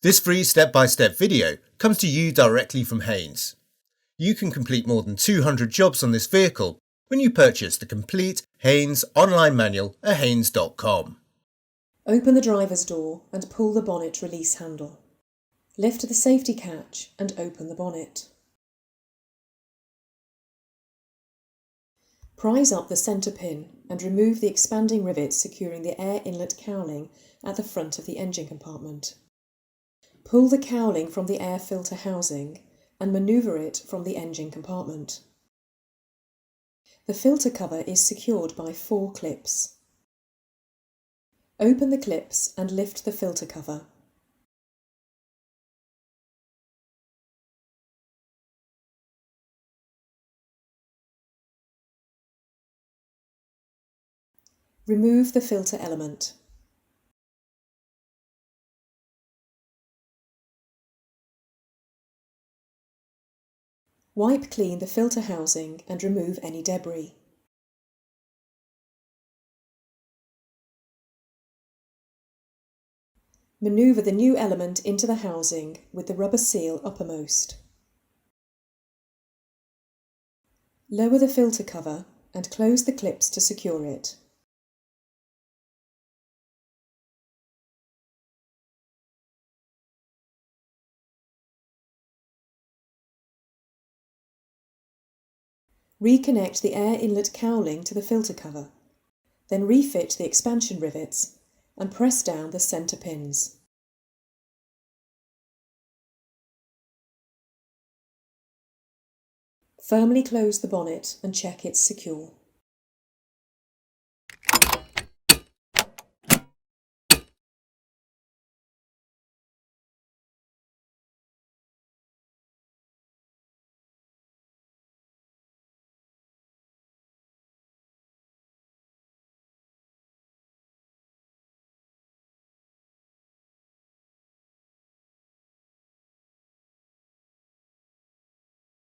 This free step-by-step video comes to you directly from Haynes. You can complete more than 200 jobs on this vehicle when you purchase the complete Haynes online manual at haynes.com. Open the driver's door and pull the bonnet release handle. Lift the safety catch and open the bonnet. Prise up the centre pin and remove the expanding rivets securing the air inlet cowling at the front of the engine compartment. Pull the cowling from the air filter housing and manoeuvre it from the engine compartment. The filter cover is secured by 4 clips. Open the clips and lift the filter cover. Remove the filter element. Wipe clean the filter housing and remove any debris. Manoeuvre the new element into the housing with the rubber seal uppermost. Lower the filter cover and close the clips to secure it. Reconnect the air inlet cowling to the filter cover, then refit the expansion rivets and press down the centre pins. Firmly close the bonnet and check it's secure.